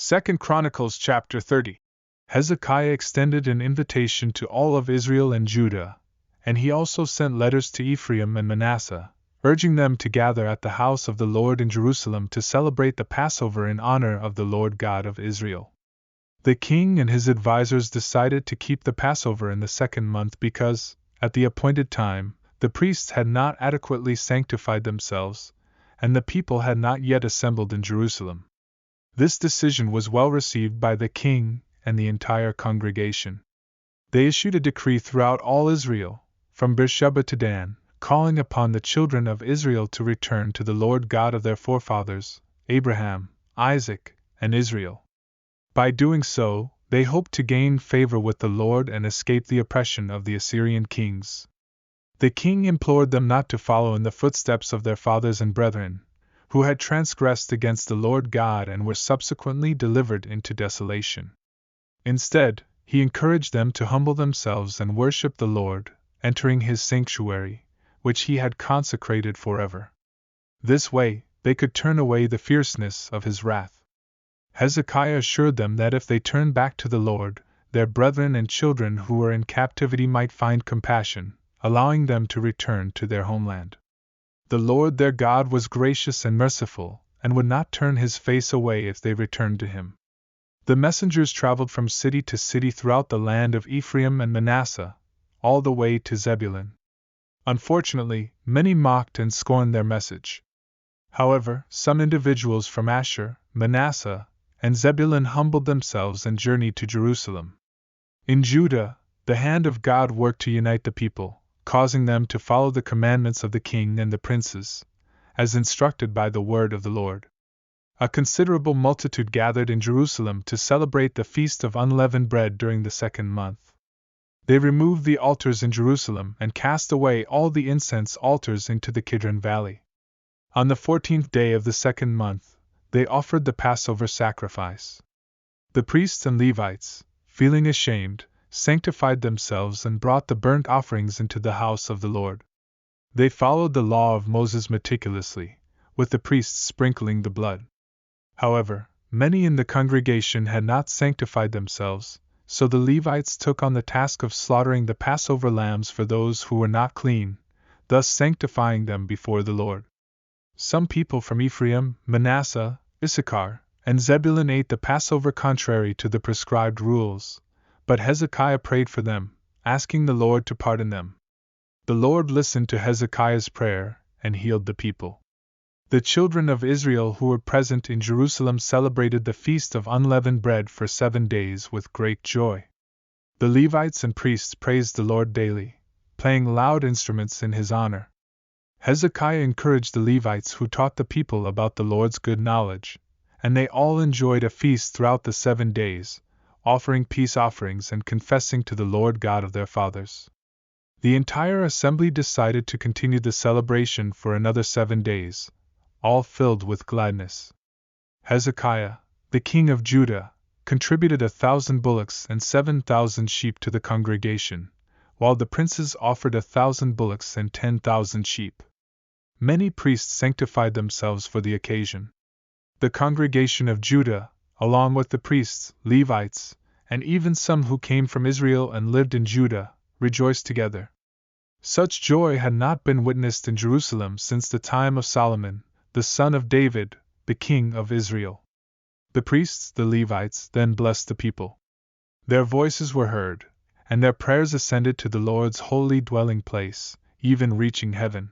2 Chronicles Chapter 30. Hezekiah extended an invitation to all of Israel and Judah, and he also sent letters to Ephraim and Manasseh, urging them to gather at the house of the Lord in Jerusalem to celebrate the Passover in honor of the Lord God of Israel. The king and his advisers decided to keep the Passover in the second month because, at the appointed time, the priests had not adequately sanctified themselves, and the people had not yet assembled in Jerusalem. This decision was well received by the king and the entire congregation. They issued a decree throughout all Israel, from Beersheba to Dan, calling upon the children of Israel to return to the Lord God of their forefathers, Abraham, Isaac, and Israel. By doing so, they hoped to gain favor with the Lord and escape the oppression of the Assyrian kings. The king implored them not to follow in the footsteps of their fathers and brethren, who had transgressed against the Lord God and were subsequently delivered into desolation. Instead, he encouraged them to humble themselves and worship the Lord, entering his sanctuary, which he had consecrated forever. This way, they could turn away the fierceness of his wrath. Hezekiah assured them that if they turned back to the Lord, their brethren and children who were in captivity might find compassion, allowing them to return to their homeland. The Lord their God was gracious and merciful, and would not turn his face away if they returned to him. The messengers traveled from city to city throughout the land of Ephraim and Manasseh, all the way to Zebulun. Unfortunately, many mocked and scorned their message. However, some individuals from Asher, Manasseh, and Zebulun humbled themselves and journeyed to Jerusalem. In Judah, the hand of God worked to unite the people, causing them to follow the commandments of the king and the princes, as instructed by the word of the Lord. A considerable multitude gathered in Jerusalem to celebrate the Feast of Unleavened Bread during the second month. They removed the altars in Jerusalem and cast away all the incense altars into the Kidron Valley. On the 14th day of the second month, they offered the Passover sacrifice. The priests and Levites, feeling ashamed, sanctified themselves and brought the burnt offerings into the house of the Lord. They followed the law of Moses meticulously, with the priests sprinkling the blood. However, many in the congregation had not sanctified themselves, so the Levites took on the task of slaughtering the Passover lambs for those who were not clean, thus sanctifying them before the Lord. Some people from Ephraim, Manasseh, Issachar, and Zebulun ate the Passover contrary to the prescribed rules, but Hezekiah prayed for them, asking the Lord to pardon them. The Lord listened to Hezekiah's prayer and healed the people. The children of Israel who were present in Jerusalem celebrated the Feast of Unleavened Bread for 7 days with great joy. The Levites and priests praised the Lord daily, playing loud instruments in his honor. Hezekiah encouraged the Levites who taught the people about the Lord's good knowledge, and they all enjoyed a feast throughout the 7 days, offering peace offerings and confessing to the Lord God of their fathers. The entire assembly decided to continue the celebration for another 7 days, all filled with gladness. Hezekiah, the king of Judah, contributed 1,000 bullocks and 7,000 sheep to the congregation, while the princes offered 1,000 bullocks and 10,000 sheep. Many priests sanctified themselves for the occasion. The congregation of Judah, along with the priests, Levites, and even some who came from Israel and lived in Judah, rejoiced together. Such joy had not been witnessed in Jerusalem since the time of Solomon, the son of David, the king of Israel. The priests, the Levites, then blessed the people. Their voices were heard, and their prayers ascended to the Lord's holy dwelling place, even reaching heaven.